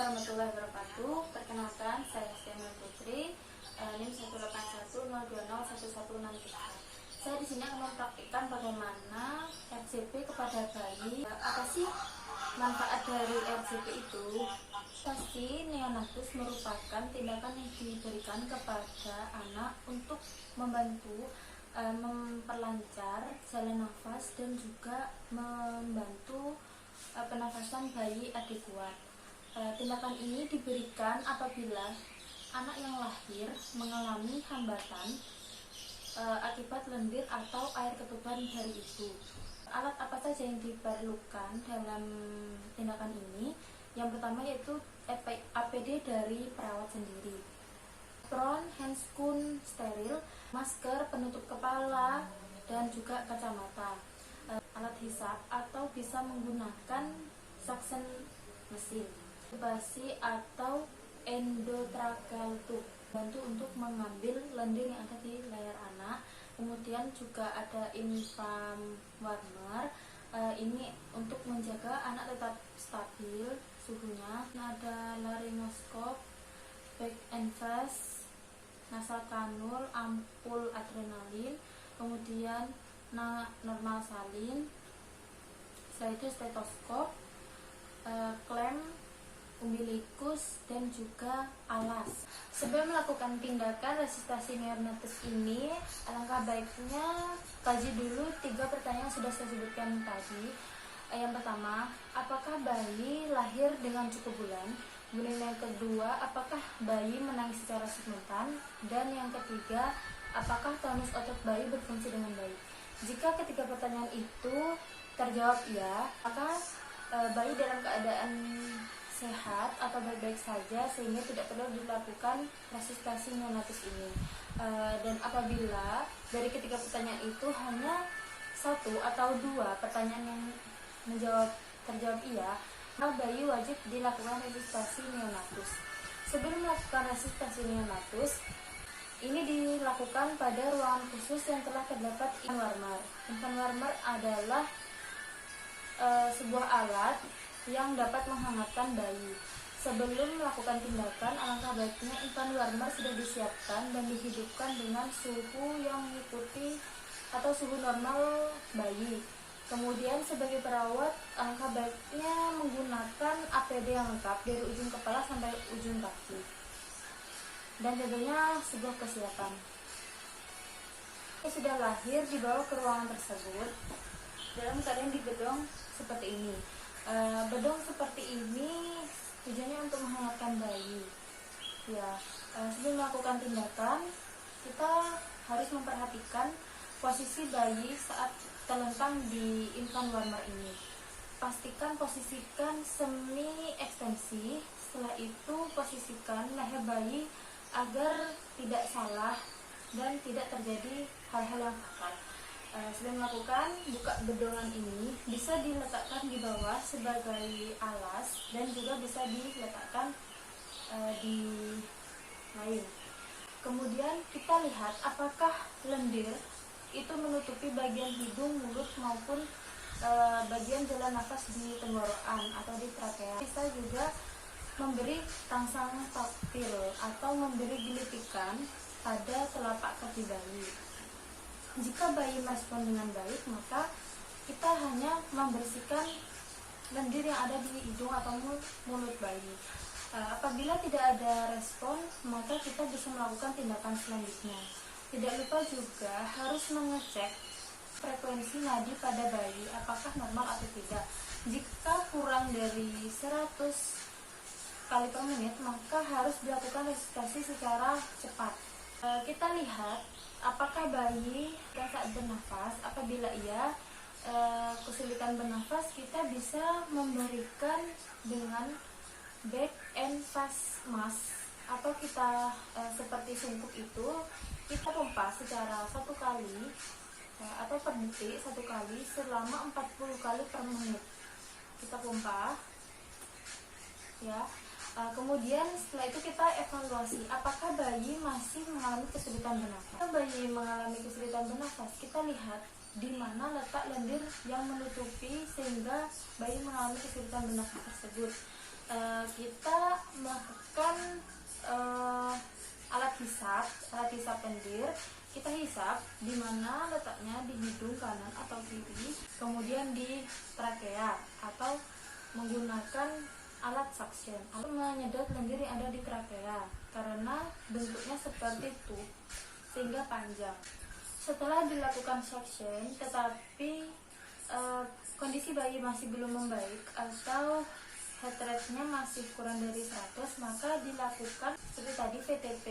warahmatullahi wabarakatuh. Perkenalkan, saya Stiana Putri, NIM 181020116. Saya di sini akan mempraktikkan bagaimana RCP kepada bayi. Apa sih manfaat dari RCP itu? Pasti neonatus merupakan tindakan yang diberikan kepada anak untuk membantu memperlancar jalan nafas dan juga membantu pernafasan bayi adekuat. Tindakan ini diberikan apabila anak yang lahir mengalami hambatan akibat lendir atau air ketuban dari ibu. Alat apa saja yang diperlukan dalam tindakan ini? Yang pertama yaitu APD dari perawat sendiri, apron, handscoon steril, masker penutup kepala, dan juga kacamata, alat hisap atau bisa menggunakan suction mesin, intubasi atau endotracheal tube, bantu untuk mengambil lendir yang ada di layar anak. Kemudian juga ada infant warmer, ini untuk menjaga anak tetap stabil suhunya. Ada laryngoskop, back and face, nasal kanul, ampul adrenalin, kemudian normal salin, setelah itu stetoskop, klem, umbilikus, dan juga alas. Sebelum melakukan tindakan resusitasi neonatus ini, alangkah baiknya kaji dulu 3 pertanyaan yang sudah saya sebutkan tadi. Yang pertama, apakah bayi lahir dengan cukup bulan? Kemudian yang kedua, apakah bayi menangis secara simultan? Dan yang ketiga, apakah tonus otot bayi berfungsi dengan baik? Jika ketiga pertanyaan itu terjawab ya, maka bayi dalam keadaan sehat atau baik-baik saja sehingga tidak perlu dilakukan resusitasi neonatus ini. Dan apabila dari ketiga pertanyaan itu hanya 1 atau 2 pertanyaan yang terjawab iya, maka bayi wajib dilakukan resusitasi neonatus. Sebelum melakukan resusitasi neonatus, ini dilakukan pada ruangan khusus yang telah terdapat infant warmer. Infant warmer adalah sebuah alat yang dapat menghangatkan bayi. Sebelum melakukan tindakan, alangkah baiknya infant warmer sudah disiapkan dan dihidupkan dengan suhu yang mengikuti atau suhu normal bayi. Kemudian sebagai perawat, alangkah baiknya menggunakan APD yang lengkap dari ujung kepala sampai ujung kaki. Dan tentunya sebuah kesiapan. Sudah lahir dibawa ke ruangan tersebut dalam keadaan di bedong seperti ini. Bedong seperti ini tujuannya untuk menghangatkan bayi. Ya, sebelum melakukan tindakan, kita harus memperhatikan posisi bayi saat terlentang di infant warmer ini. Posisikan semi ekstensi. Setelah itu posisikan leher bayi agar tidak salah dan tidak terjadi hal-hal yang fatal. Sebelum melakukan, buka bedongan ini bisa diletakkan di bawah sebagai alas dan juga bisa diletakkan di lain. Kemudian kita lihat apakah lendir itu menutupi bagian hidung, mulut maupun bagian jalan nafas di tenggorokan atau di trakea. Bisa juga memberi rangsang taktil atau memberi gilitikan pada telapak kaki bayi. Jika bayi merespon dengan baik, maka kita hanya membersihkan lendir yang ada di hidung atau mulut bayi. Apabila tidak ada respon, maka kita bisa melakukan tindakan selanjutnya. Tidak lupa juga harus mengecek frekuensi nadi pada bayi, apakah normal atau tidak. Jika kurang dari 100 kali per menit, maka harus dilakukan resusitasi secara cepat. Kita lihat apakah bayi saat bernafas. Apabila iya, kesulitan bernafas, kita bisa memberikan dengan back and face mask, atau kita seperti sungkup itu, kita pompa secara 1 kali atau per detik 1 kali selama 40 kali per menit. Kita pompa ya. Kemudian setelah itu kita evaluasi apakah bayi masih mengalami kesulitan bernafas. Jika bayi mengalami kesulitan bernafas, kita lihat di mana letak lendir yang menutupi sehingga bayi mengalami kesulitan bernafas tersebut. kita melakukan alat hisap lendir. Kita hisap di mana letaknya, di hidung kanan atau kiri, kemudian di trakea, atau menggunakan alat suction atau menyedot lendir yang ada di trakea karena bentuknya seperti tube sehingga panjang. Setelah dilakukan suction tetapi kondisi bayi masih belum membaik atau heart rate-nya masih kurang dari 100, maka dilakukan seperti tadi VTP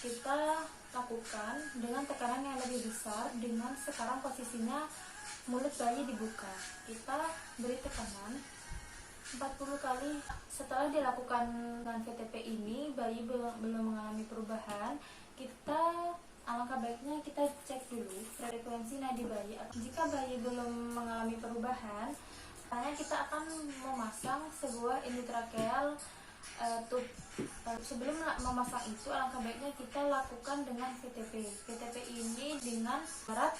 kita lakukan dengan tekanan yang lebih besar. Dengan sekarang posisinya mulut bayi dibuka, kita beri tekanan 40 kali. Setelah dilakukan dengan VTP ini bayi belum mengalami perubahan, kita alangkah baiknya kita cek dulu frekuensi nadi bayi. Jika bayi belum mengalami perubahan, kita akan memasang sebuah endotracheal tube. Sebelum memasang itu, alangkah baiknya kita lakukan dengan VTP. VTP ini dengan syarat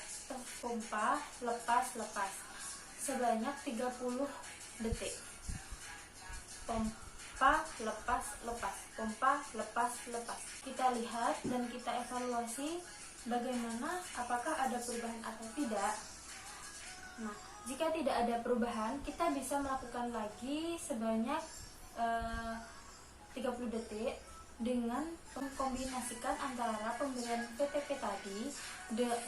pompa lepas sebanyak 30 detik. Pompa lepas. Kita lihat dan kita evaluasi bagaimana, apakah ada perubahan atau tidak. Nah, jika tidak ada perubahan, kita bisa melakukan lagi sebanyak 30 detik dengan mengkombinasikan antara pemberian VTP tadi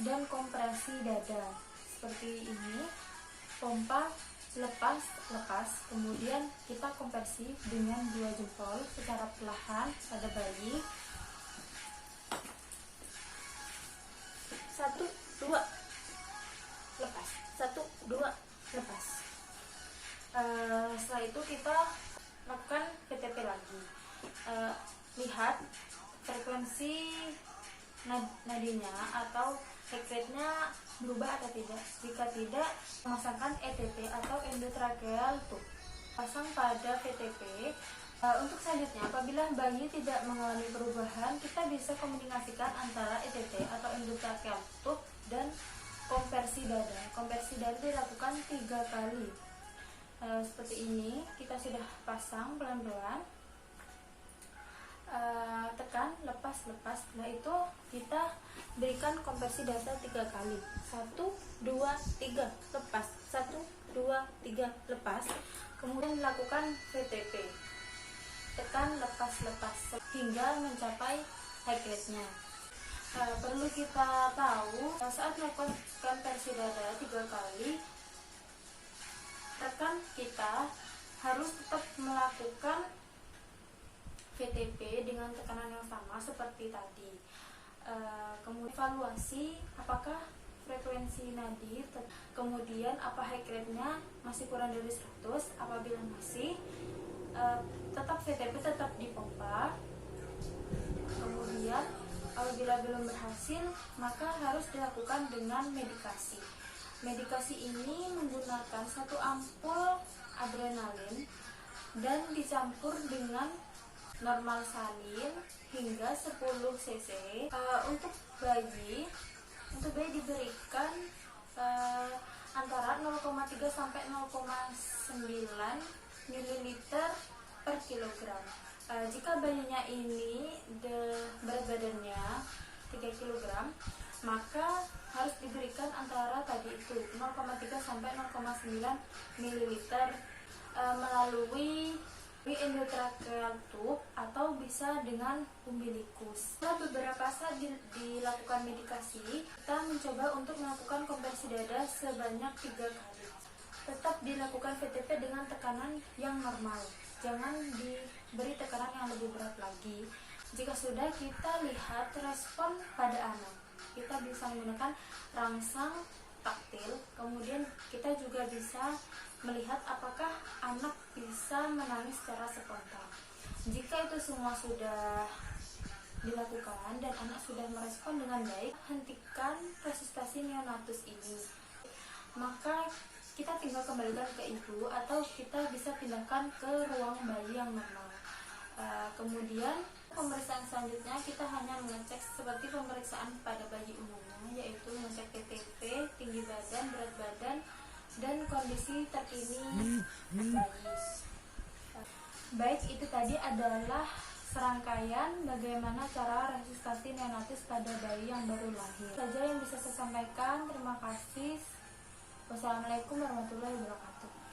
dan kompresi dada. Seperti ini, pompa lepas, kemudian kita kompresi dengan 2 jempol secara perlahan pada bayi. 1, 2, lepas. 1, 2, lepas. Setelah itu kita lakukan VTP lagi. Lihat frekuensi nadinya atau heart rate-nya berubah atau tidak. Jika tidak, memasangkan ETT atau endotracheal tube. Pasang pada VTP. Untuk selanjutnya, apabila bayi tidak mengalami perubahan, kita bisa kombinasikan antara ETT atau endotracheal tube dan kompresi dada. Kompresi dada dilakukan 3 kali. Seperti ini, kita sudah pasang pelan-pelan. Tekan, lepas. Setelah itu kita berikan kompresi dada 3 kali. 1, 2, 3, lepas. 1, 2, 3, lepas. Kemudian lakukan VTP. Tekan, lepas hingga mencapai high rate-nya. Perlu kita tahu, saat melakukan kompresi dada 3 kali, rekan kita harus tetap melakukan VTP dengan tekanan yang sama seperti tadi. Kemudian evaluasi apakah frekuensi nadi, kemudian apa high rate-nya masih kurang dari 100. Apabila masih, tetap VTP tetap dipompa. Kemudian apabila belum berhasil, maka harus dilakukan dengan medikasi. Medikasi ini menggunakan 1 ampul adrenalin dan dicampur dengan normal salin hingga 10 cc. Untuk bayi diberikan antara 0,3 sampai 0,9 ml per kilogram. Jika bayinya ini berat badannya 3 kg, maka harus diberikan antara tadi itu 0,3 sampai 0,9 ml melalui endotracheal tube atau bisa dengan umbilikus. Setelah beberapa saat dilakukan medikasi, kita mencoba untuk melakukan kompresi dada sebanyak 3 kali. Tetap dilakukan VTP dengan tekanan yang normal. Jangan diberi tekanan yang lebih berat lagi. Jika sudah, kita lihat respon pada anak. Kita bisa menggunakan rangsang taktil, kemudian kita juga bisa melihat apakah anak bisa menangis secara spontan. Jika itu semua sudah dilakukan dan anak sudah merespon dengan baik, hentikan resusitasi neonatus ini. Maka kita tinggal kembalikan ke ibu atau kita bisa pindahkan ke ruang bayi yang normal. Kemudian pemeriksaan selanjutnya kita hanya mengecek seperti pemeriksaan pada bayi umumnya, yaitu mengecek TTP, tinggi badan, berat badan, dan kondisi terkini bayi. Baik, itu tadi adalah serangkaian bagaimana cara resusitasi neonatus pada bayi yang baru lahir. Itu saja yang bisa saya sampaikan. Terima kasih. Wassalamualaikum warahmatullahi wabarakatuh.